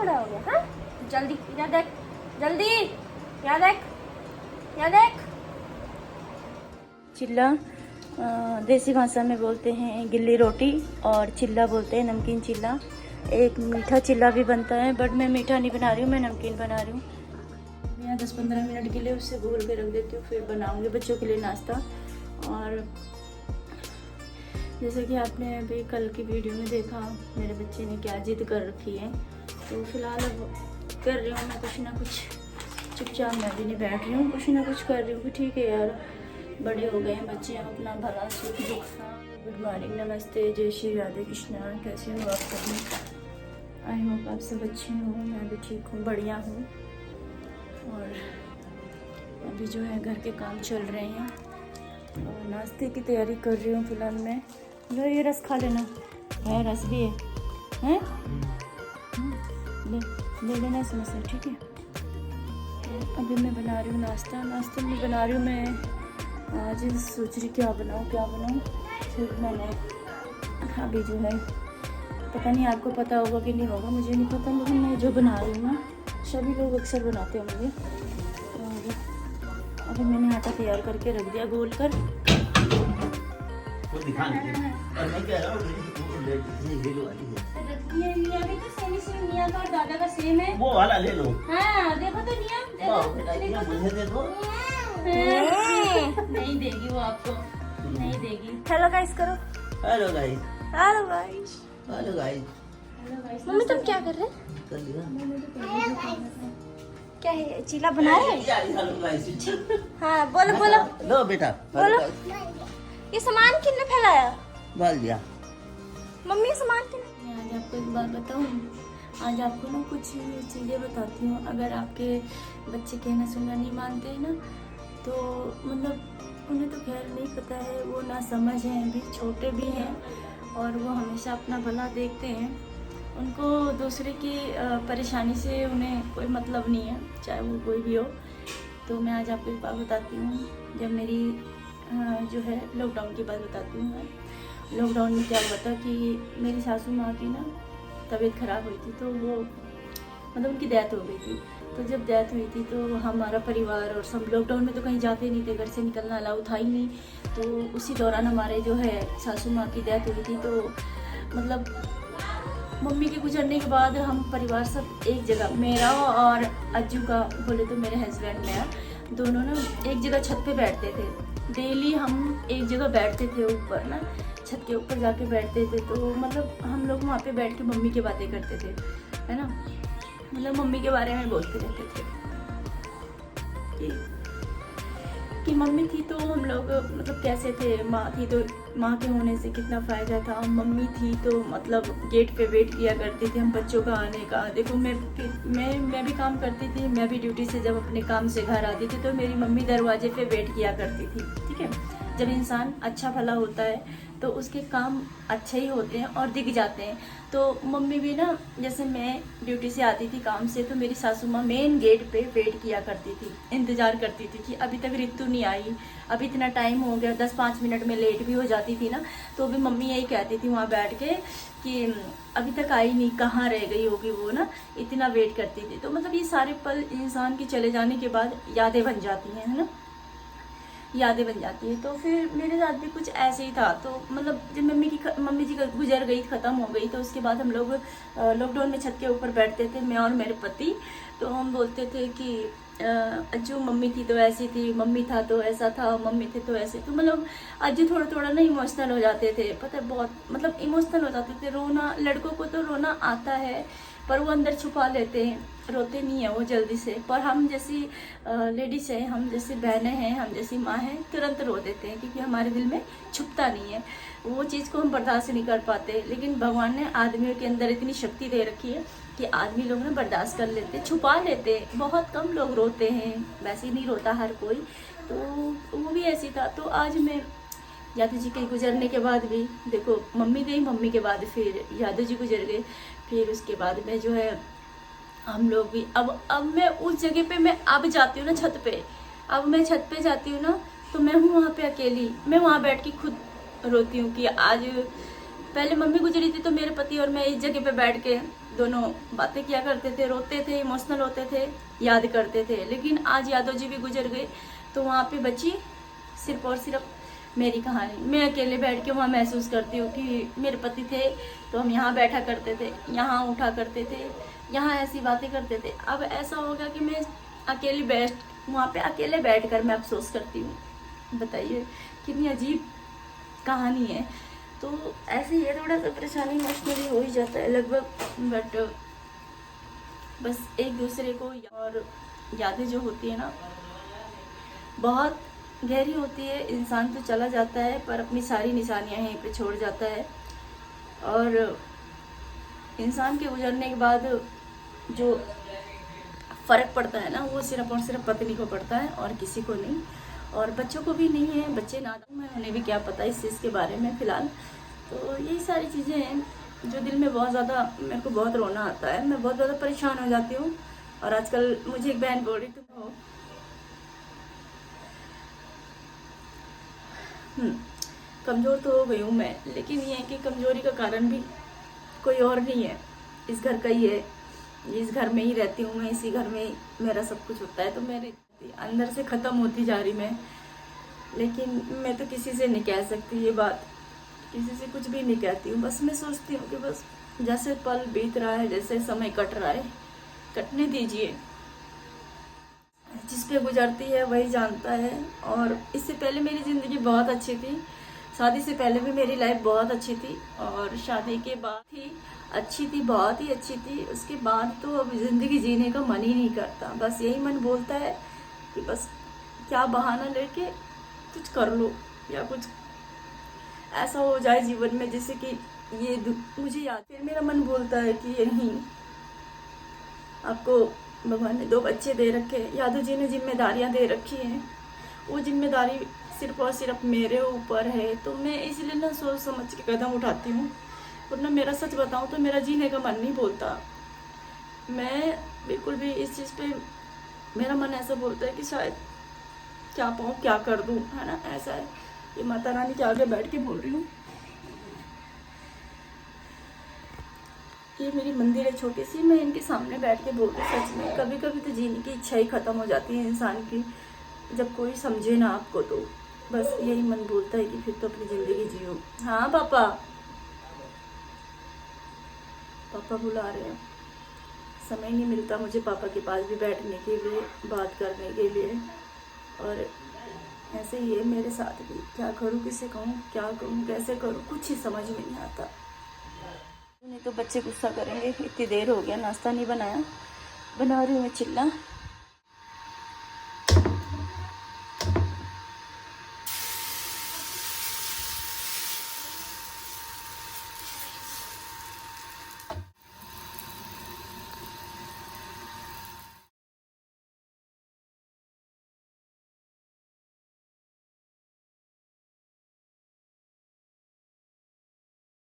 बड़ा हो गया। हाँ जल्दी यहाँ देख, जल्दी यहाँ देख, यहाँ देख। चिल्ला देसी भाषा में बोलते हैं गिल्ली रोटी, और चिल्ला बोलते हैं नमकीन चिल्ला। एक मीठा चिल्ला भी बनता है, बट मैं मीठा नहीं बना रही हूँ, मैं नमकीन बना रही हूँ। यहाँ 10-15 मिनट के लिए उससे घोल के रख देती हूँ, फिर बनाऊँगी बच्चों के लिए नाश्ता। और जैसे कि आपने अभी कल की वीडियो में देखा मेरे बच्चे ने क्या जिद कर रखी है, तो फिलहाल अब कर रही हूँ मैं कुछ ना कुछ। चुपचाप मैं भी नहीं बैठ रही हूँ, कुछ ना कुछ कर रही हूँ कि ठीक है यार, बड़े हो गए हैं बच्चे, हम अपना भला सुख दुख। गुड मॉर्निंग, नमस्ते, जय श्री राधे कृष्णा। कैसे हो आप सभी? आई होप आप सब अच्छे हो, मैं भी ठीक हूँ, बढ़िया हूँ। और अभी जो है घर के काम चल रहे हैं और नाश्ते की तैयारी कर रही हूँ फिलहाल मैं। लो ये रस खा लेना, है रस भी है? ले लेना इसमें से, ठीक है। अभी मैं बना रही हूँ नाश्ता। नाश्ते में बना रही हूँ मैं आज, सोच रही क्या बनाऊँ। फिर मैंने अभी जो है, पता नहीं आपको पता होगा कि नहीं होगा, मुझे नहीं पता, लेकिन मैं जो बना रही हूँ ना, सभी लोग अक्सर बनाते होंगे। और अभी मैंने आटा तैयार करके रख दिया गोल कर। मियां का और दादा का सेम है, वो वाला ले लो। हाँ देखो तो निया, मुझे दे दो। नहीं देगी वो आपको, नहीं देगी। हेलो गाइस करो। Hello guys, hello guys, hello guys, hello guys. Mummy तुम क्या कर रहे हैं? क्या है, चीला बना रहे हैं? हाँ बोलो बोलो। लो बेटा बोलो। ये सामान किसने फैलाया? डाल दिया मम्मी, ये सामान किसने? आज आपको एक बात बताऊं, आज आपको ना कुछ चीज़ें बताती हूँ। अगर आपके बच्चे कहना सुनना नहीं मानते हैं ना, तो मतलब उन्हें तो खैर नहीं पता है, वो ना समझ हैं, अभी छोटे भी हैं और वो हमेशा अपना भला देखते हैं। उनको दूसरे की परेशानी से उन्हें कोई मतलब नहीं है, चाहे वो कोई भी हो। तो मैं आज आपको एक बात बताती हूँ। जब मेरी जो है लॉकडाउन की बात बताती हूँ मैं। लॉकडाउन में क्या हुआ था कि मेरी सासू माँ की ना तबीयत ख़राब हुई थी, तो वो मतलब उनकी डेथ हो गई थी। तो जब डेथ हुई थी तो हमारा परिवार और सब लॉकडाउन में तो कहीं जाते नहीं थे, घर से निकलना अलाउ था ही नहीं। तो उसी दौरान हमारे जो है सासू माँ की डेथ हुई थी। तो मतलब मम्मी के गुजरने के बाद हम परिवार सब एक जगह, मेरा और अज्जू का बोले तो मेरे हस्बैंड मेरा, दोनों ना एक जगह छत पे बैठते थे। डेली हम एक जगह बैठते थे, ऊपर ना छत के ऊपर जाके बैठते थे। तो मतलब हम लोग वहाँ पे बैठ के मम्मी की बातें करते थे, है ना, मतलब मम्मी के बारे में बोलते रहते थे कि मम्मी थी तो हम लोग मतलब कैसे थे, माँ थी तो माँ के होने से कितना फ़ायदा था, मम्मी थी तो मतलब गेट पे वेट किया करते थे हम बच्चों का आने का। देखो मैं भी काम करती थी, मैं भी ड्यूटी से जब अपने काम से घर आती थी तो मेरी मम्मी दरवाजे पे वेट किया करती थी, ठीक है। जब इंसान अच्छा भला होता है तो उसके काम अच्छे ही होते हैं और दिख जाते हैं। तो मम्मी भी ना, जैसे मैं ड्यूटी से आती थी काम से, तो मेरी सासू माँ मेन गेट पे वेट किया करती थी, इंतज़ार करती थी कि अभी तक रितु नहीं आई, अभी इतना टाइम हो गया। 10-5 मिनट में लेट भी हो जाती थी ना, तो भी मम्मी यही कहती थी वहाँ बैठ के कि अभी तक आई नहीं, कहाँ रह गई होगी वो ना, इतना वेट करती थी। तो मतलब ये सारे पल इंसान के चले जाने के बाद यादें बन जाती हैं, है ना, यादें बन जाती है। तो फिर मेरे साथ भी कुछ ऐसे ही था। तो मतलब जब मम्मी जी गुजर गई, ख़त्म हो गई, तो उसके बाद हम लोग लॉकडाउन में छत के ऊपर बैठते थे, मैं और मेरे पति। तो हम बोलते थे कि अज्जू मम्मी थी तो ऐसी थी, मम्मी था तो ऐसा था, मम्मी थे तो ऐसे। तो मतलब अज्जू थोड़ा थोड़ा ना इमोशनल हो जाते थे, पता है, बहुत मतलब इमोशनल हो जाते थे। रोना, लड़कों को तो रोना आता है पर वो अंदर छुपा लेते हैं, रोते नहीं है वो जल्दी से। पर हम जैसी लेडीज़ हैं, हम जैसी बहनें हैं, हम जैसी माँ हैं, तुरंत रो देते हैं, क्योंकि हमारे दिल में छुपता नहीं है, वो चीज़ को हम बर्दाश्त नहीं कर पाते। लेकिन भगवान ने आदमियों के अंदर इतनी शक्ति दे रखी है कि आदमी लोग ना बर्दाश्त कर लेते, छुपा लेते। बहुत कम लोग रोते हैं, वैसे ही नहीं रोता हर कोई। तो वो भी ऐसी था। तो आज मैं यादव जी के गुजरने के बाद भी, देखो मम्मी गई, मम्मी के बाद फिर यादव जी गुजर गए, फिर उसके बाद में जो है हम लोग भी, अब मैं उस जगह पे मैं अब जाती हूँ ना छत पे, अब मैं छत पे जाती हूँ ना, तो मैं हूँ वहाँ पे अकेली, मैं वहाँ बैठ के खुद रोती हूँ कि आज, पहले मम्मी गुजरी थी तो मेरे पति और मैं इस जगह पे बैठ के दोनों बातें किया करते थे, रोते थे, इमोशनल होते थे, याद करते थे। लेकिन आज यादव जी भी गुजर गए, तो वहाँ पे बची सिर्फ और सिर्फ मेरी कहानी। मैं अकेले बैठ के वहाँ महसूस करती हूँ कि मेरे पति थे तो हम यहाँ बैठा करते थे, यहाँ उठा करते थे, यहाँ ऐसी बातें करते थे। अब ऐसा हो गया कि मैं अकेली वहाँ पे अकेले बैठ कर मैं अफसोस करती हूँ। बताइए कितनी अजीब कहानी है। तो ऐसे ही है, थोड़ा सा परेशानी इमोशनली हो ही जाता है लगभग, बट बस एक दूसरे को और यादें जो होती है ना बहुत गहरी होती है। इंसान तो चला जाता है पर अपनी सारी निशानियां यहीं पे छोड़ जाता है, और इंसान के गुजरने के बाद जो फ़र्क पड़ता है ना वो सिर्फ और सिर्फ पत्नी को पड़ता है और किसी को नहीं, और बच्चों को भी नहीं है। बच्चे नादान हैं, उन्हें भी क्या पता इस चीज़ के बारे में फ़िलहाल। तो यही सारी चीज़ें हैं जो दिल में बहुत ज़्यादा, मेरे को बहुत रोना आता है, मैं बहुत ज़्यादा परेशान हो जाती हूँ। और आजकल मुझे एक बहन बोल रही थी कमज़ोर तो हो गई हूँ मैं, लेकिन ये है कि कमज़ोरी का कारण भी कोई और नहीं है, इस घर का ही है। इस घर में ही रहती हूँ मैं, इसी घर में मेरा सब कुछ होता है, तो मेरे अंदर से ख़त्म होती जा रही मैं। लेकिन मैं तो किसी से नहीं कह सकती ये बात, किसी से कुछ भी नहीं कहती हूँ। बस मैं सोचती हूँ कि बस जैसे पल बीत रहा है, जैसे समय कट रहा है, कटने दीजिए। जिस पे गुजरती है वही जानता है। और इससे पहले मेरी ज़िंदगी बहुत अच्छी थी, शादी से पहले भी मेरी लाइफ बहुत अच्छी थी, और शादी के बाद ही अच्छी थी, बहुत ही अच्छी थी। उसके बाद तो अब ज़िंदगी जीने का मन ही नहीं करता। बस यही मन बोलता है कि बस क्या बहाना लेके कुछ कर लो, या कुछ ऐसा हो जाए जीवन में जैसे कि ये मुझे याद। फिर मेरा मन बोलता है कि ये नहीं, आपको भगवान ने 2 बच्चे दे रखे, यादव जी ने जिम्मेदारियां दे रखी हैं, वो जिम्मेदारी सिर्फ और सिर्फ मेरे ऊपर है। तो मैं इसलिए ना सोच समझ के कदम उठाती हूँ, वरना मेरा सच बताऊँ तो मेरा जीने का मन नहीं बोलता। मैं बिल्कुल भी इस चीज़ पे, मेरा मन ऐसा बोलता है कि शायद क्या पाऊँ, क्या कर दूँ, है ना, ऐसा है। ये माता रानी के आगे बैठ के बोल रही हूँ। ये मेरी मंदिर है छोटी सी, मैं इनके सामने बैठ के बोल रही हूँ। सच में कभी कभी तो जीने की इच्छा ही ख़त्म हो जाती है इंसान की, जब कोई समझे ना आपको। तो बस यही मन बोलता है कि फिर तो अपनी ज़िंदगी जियो। हाँ पापा, पापा बुला रहे हैं। समय नहीं मिलता मुझे पापा के पास भी बैठने के लिए, बात करने के लिए, और ऐसे ही है मेरे साथ भी। क्या करूँ, किसे कहूँ, क्या करूँ, कैसे करूँ, कुछ ही समझ में नहीं आता। नहीं तो बच्चे गुस्सा करेंगे। इतनी देर हो गया, नाश्ता नहीं बनाया, बना रही हूँ मैं चिल्ला।